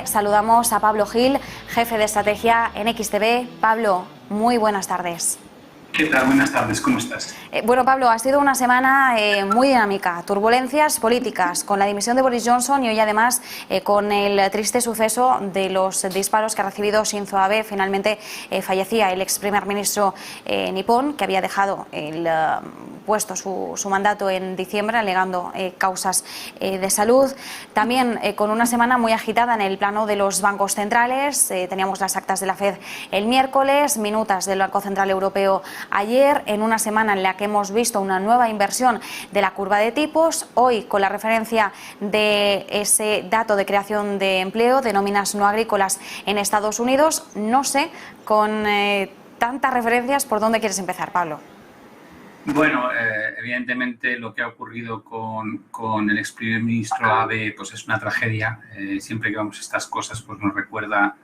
Saludamos a Pablo Gil, jefe de estrategia en XTB. Pablo, muy buenas tardes. ¿Qué tal? Buenas tardes, ¿cómo estás? Bueno, Pablo, ha sido una semana muy dinámica, turbulencias políticas, con la dimisión de Boris Johnson y hoy además con el triste suceso de los disparos que ha recibido Shinzo Abe. Finalmente fallecía el ex primer ministro nipón, que había dejado el puesto su mandato en diciembre, alegando causas de salud. También con una semana muy agitada en el plano de los bancos centrales. Teníamos las actas de la FED el miércoles, minutas del Banco Central Europeo ayer, en una semana en la que hemos visto una nueva inversión de la curva de tipos. Hoy, con la referencia de ese dato de creación de empleo, de nóminas no agrícolas en Estados Unidos. No sé, con tantas referencias, ¿por dónde quieres empezar, Pablo? Bueno, evidentemente lo que ha ocurrido con el ex primer ministro Abe pues es una tragedia. Siempre que vemos estas cosas pues nos recuerda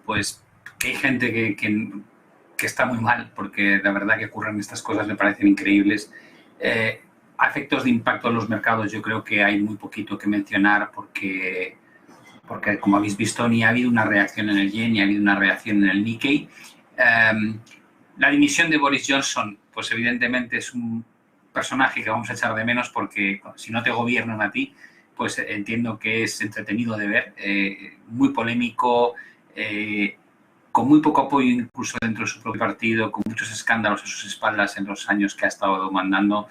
pues que hay gente que está muy mal, porque la verdad que ocurren estas cosas me parecen increíbles. A efectos de impacto en los mercados yo creo que hay muy poquito que mencionar porque como habéis visto ni ha habido una reacción en el yen ni ha habido una reacción en el Nikkei. La dimisión de Boris Johnson pues evidentemente es un personaje que vamos a echar de menos, porque si no te gobiernan a ti pues entiendo que es entretenido de ver, muy polémico, con muy poco apoyo incluso dentro de su propio partido, con muchos escándalos a sus espaldas en los años que ha estado mandando.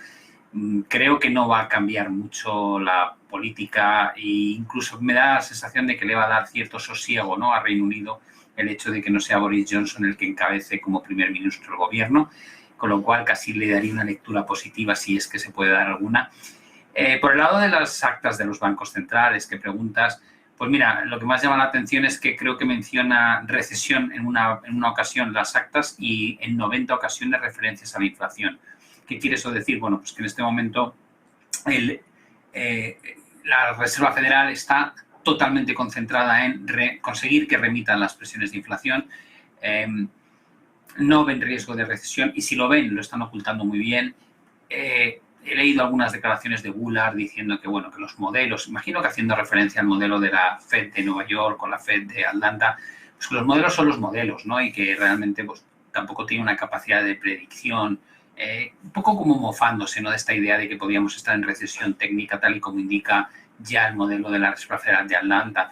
Creo que no va a cambiar mucho la política e incluso me da la sensación de que le va a dar cierto sosiego, ¿no?, a Reino Unido el hecho de que no sea Boris Johnson el que encabece como primer ministro el gobierno, con lo cual casi le daría una lectura positiva si es que se puede dar alguna. Por el lado de las actas de los bancos centrales que preguntas, pues mira, lo que más llama la atención es que creo que menciona recesión en una ocasión las actas y en 90 ocasiones referencias a la inflación. ¿Qué quiere eso decir? Bueno, pues que en este momento la Reserva Federal está totalmente concentrada en conseguir que remitan las presiones de inflación. No ven riesgo de recesión y si lo ven, lo están ocultando muy bien. He leído algunas declaraciones de Bullard diciendo que, bueno, que los modelos, imagino que haciendo referencia al modelo de la FED de Nueva York o la FED de Atlanta, pues que los modelos son los modelos, ¿no? Y que realmente pues tampoco tiene una capacidad de predicción, un poco como mofándose, ¿no?, de esta idea de que podíamos estar en recesión técnica tal y como indica ya el modelo de la Reserva Federal de Atlanta.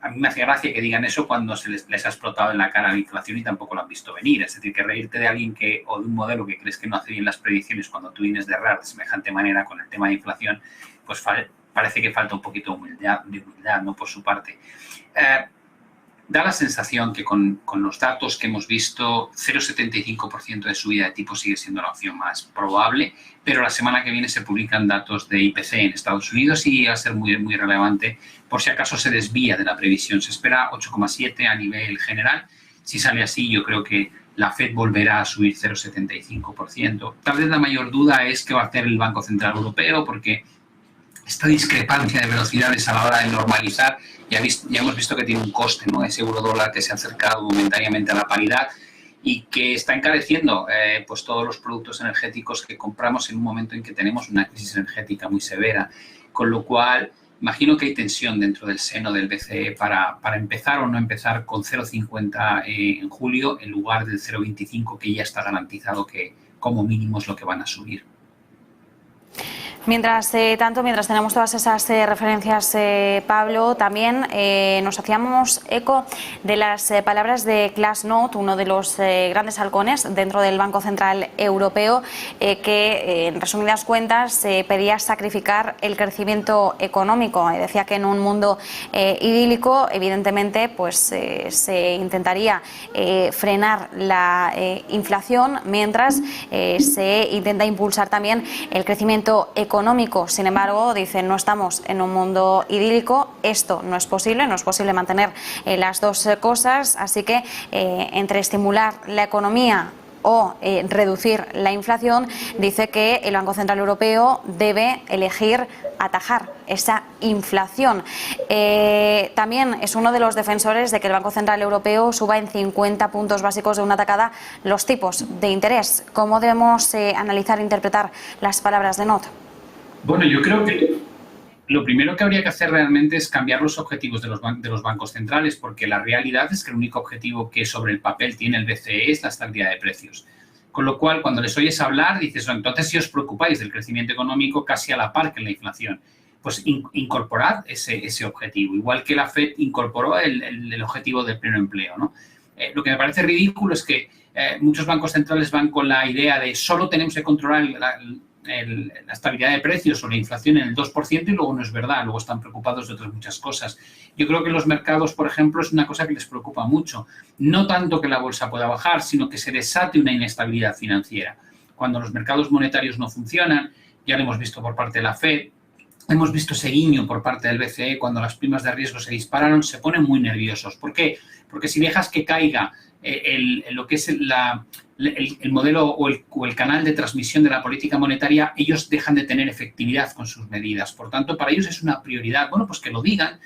A mí me hace gracia que digan eso cuando les ha explotado en la cara la inflación y tampoco lo han visto venir. Es decir, que reírte de alguien o de un modelo que crees que no hace bien las predicciones cuando tú vienes de errar de semejante manera con el tema de inflación, pues parece que falta un poquito de humildad, ¿no?, por su parte. Da la sensación que con los datos que hemos visto, 0,75% de subida de tipo sigue siendo la opción más probable, pero la semana que viene se publican datos de IPC en Estados Unidos y va a ser muy, muy relevante por si acaso se desvía de la previsión. Se espera 8,7 a nivel general. Si sale así, yo creo que la FED volverá a subir 0,75%. Tal vez la mayor duda es qué va a hacer el Banco Central Europeo, porque esta discrepancia de velocidades a la hora de normalizar ya hemos visto que tiene un coste, ¿no?, ese euro-dólar que se ha acercado momentáneamente a la paridad y que está encareciendo pues todos los productos energéticos que compramos en un momento en que tenemos una crisis energética muy severa, con lo cual imagino que hay tensión dentro del seno del BCE para empezar o no empezar con 0,50 en julio en lugar del 0,25 que ya está garantizado que como mínimo es lo que van a subir. Mientras tenemos todas esas referencias, Pablo, también nos hacíamos eco de las palabras de Klaas Knot, uno de los grandes halcones dentro del Banco Central Europeo, que en resumidas cuentas pedía sacrificar el crecimiento económico. Decía que en un mundo idílico, evidentemente, pues se intentaría frenar la inflación mientras se intenta impulsar también el crecimiento económico. Sin embargo, dicen, no estamos en un mundo idílico, esto no es posible mantener las dos cosas, así que entre estimular la economía o reducir la inflación, dice que el Banco Central Europeo debe elegir atajar esa inflación. También es uno de los defensores de que el Banco Central Europeo suba en 50 puntos básicos de una tacada los tipos de interés. ¿Cómo debemos analizar e interpretar las palabras de Knot? Bueno, yo creo que Lo primero que habría que hacer realmente es cambiar los objetivos de los bancos centrales, porque la realidad es que el único objetivo que sobre el papel tiene el BCE es la estabilidad de precios. Con lo cual, cuando les oyes hablar, dices, oh, entonces si os preocupáis del crecimiento económico casi a la par que la inflación, pues incorporad ese objetivo, igual que la FED incorporó el objetivo del pleno empleo, ¿no? Lo que me parece ridículo es que muchos bancos centrales van con la idea de solo tenemos que controlar la estabilidad de precios o la inflación en el 2% y luego no es verdad, luego están preocupados de otras muchas cosas. Yo creo que los mercados, por ejemplo, es una cosa que les preocupa mucho. No tanto que la bolsa pueda bajar, sino que se desate una inestabilidad financiera. Cuando los mercados monetarios no funcionan, ya lo hemos visto por parte de la FED, hemos visto ese guiño por parte del BCE cuando las primas de riesgo se dispararon, se ponen muy nerviosos. ¿Por qué? Porque si dejas que caiga lo que es el modelo o el canal de transmisión de la política monetaria, ellos dejan de tener efectividad con sus medidas. Por tanto, para ellos es una prioridad. Bueno, pues que lo digan.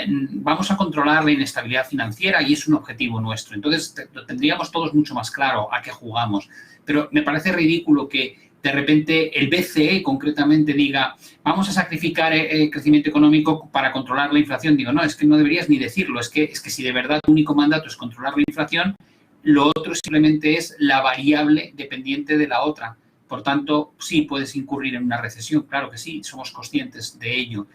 Vamos a controlar la inestabilidad financiera y es un objetivo nuestro. Entonces, lo tendríamos todos mucho más claro a qué jugamos. Pero me parece ridículo que de repente el BCE concretamente diga vamos a sacrificar el crecimiento económico para controlar la inflación. Digo, no, es que no deberías ni decirlo. Es que si de verdad tu único mandato es controlar la inflación, lo otro simplemente es la variable dependiente de la otra. Por tanto, sí, puedes incurrir en una recesión. Claro que sí, somos conscientes de ello.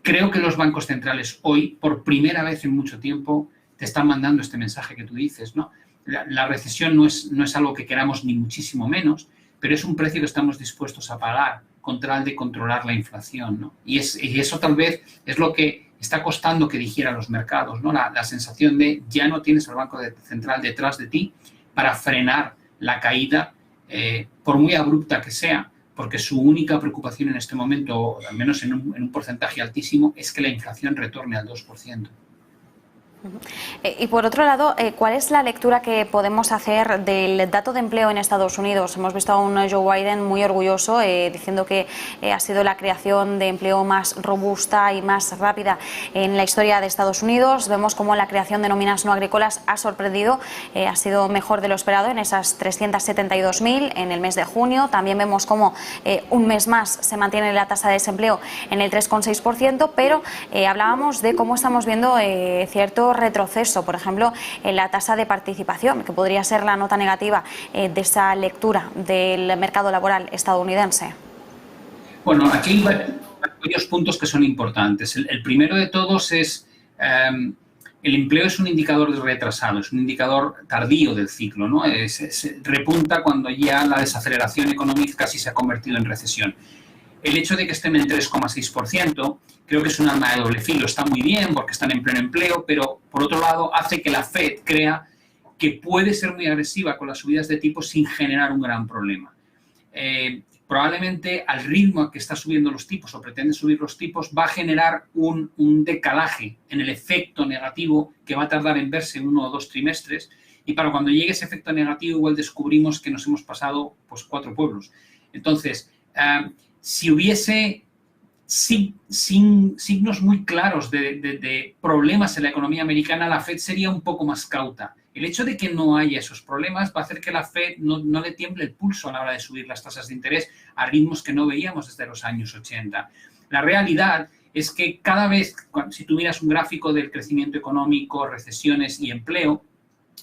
Creo que los bancos centrales hoy, por primera vez en mucho tiempo, te están mandando este mensaje que tú dices, ¿no? La recesión no es algo que queramos ni muchísimo menos, pero es un precio que estamos dispuestos a pagar con tal de controlar la inflación, ¿no? Y eso tal vez es lo que está costando que digiera los mercados, ¿no? La sensación de ya no tienes al Banco Central detrás de ti para frenar la caída, por muy abrupta que sea, porque su única preocupación en este momento, al menos en un porcentaje altísimo, es que la inflación retorne al 2%. Y por otro lado, ¿cuál es la lectura que podemos hacer del dato de empleo en Estados Unidos? Hemos visto a un Joe Biden muy orgulloso diciendo que ha sido la creación de empleo más robusta y más rápida en la historia de Estados Unidos. Vemos cómo la creación de nóminas no agrícolas ha sorprendido, ha sido mejor de lo esperado en esas 372.000 en el mes de junio. También vemos cómo un mes más se mantiene la tasa de desempleo en el 3,6%, pero hablábamos de cómo estamos viendo cierto retroceso, por ejemplo, en la tasa de participación, que podría ser la nota negativa de esa lectura del mercado laboral estadounidense. Bueno, aquí hay varios puntos que son importantes. El primero de todos es el empleo es un indicador retrasado, es un indicador tardío del ciclo, ¿no? Repunta cuando ya la desaceleración económica casi se ha convertido en recesión. El hecho de que estén en el 3,6% creo que es un arma de doble filo. Está muy bien porque están en pleno empleo, pero por otro lado hace que la FED crea que puede ser muy agresiva con las subidas de tipos sin generar un gran problema. Probablemente al ritmo que está subiendo los tipos o pretende subir los tipos va a generar un decalaje en el efecto negativo que va a tardar en verse en 1 o 2 trimestres y para cuando llegue ese efecto negativo igual descubrimos que nos hemos pasado pues 4 pueblos. Entonces, si hubiese signos muy claros de problemas en la economía americana, la FED sería un poco más cauta. El hecho de que no haya esos problemas va a hacer que la FED no le tiemble el pulso a la hora de subir las tasas de interés a ritmos que no veíamos desde los años 80. La realidad es que cada vez, si tú miras un gráfico del crecimiento económico, recesiones y empleo,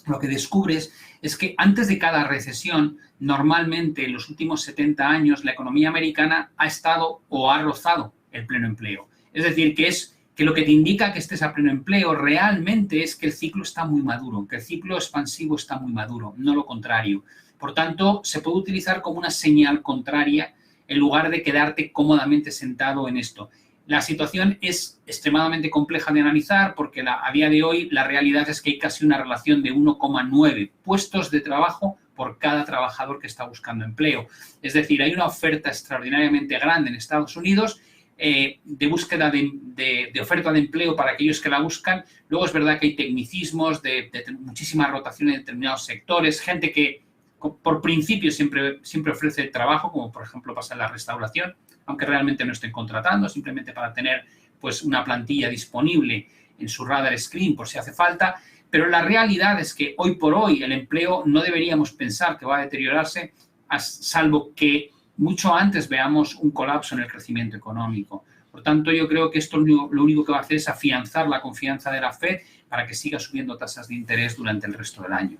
lo que descubres es que antes de cada recesión, normalmente en los últimos 70 años, la economía americana ha estado o ha rozado el pleno empleo. Es decir, que lo que te indica que estés a pleno empleo realmente es que el ciclo está muy maduro, que el ciclo expansivo está muy maduro, no lo contrario. Por tanto, se puede utilizar como una señal contraria en lugar de quedarte cómodamente sentado en esto. La situación es extremadamente compleja de analizar porque a día de hoy la realidad es que hay casi una relación de 1,9 puestos de trabajo por cada trabajador que está buscando empleo. Es decir, hay una oferta extraordinariamente grande en Estados Unidos de búsqueda de oferta de empleo para aquellos que la buscan. Luego es verdad que hay tecnicismos, de muchísima rotación en determinados sectores, gente que por principio siempre ofrece trabajo, como por ejemplo pasa en la restauración, aunque realmente no estén contratando, simplemente para tener pues, una plantilla disponible en su radar screen por si hace falta. Pero la realidad es que hoy por hoy el empleo no deberíamos pensar que va a deteriorarse, salvo que mucho antes veamos un colapso en el crecimiento económico. Por tanto, yo creo que esto lo único que va a hacer es afianzar la confianza de la Fed para que siga subiendo tasas de interés durante el resto del año.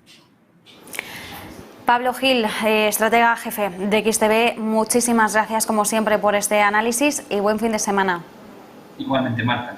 Pablo Gil, estratega jefe de XTB, muchísimas gracias como siempre por este análisis y buen fin de semana. Igualmente, Marta.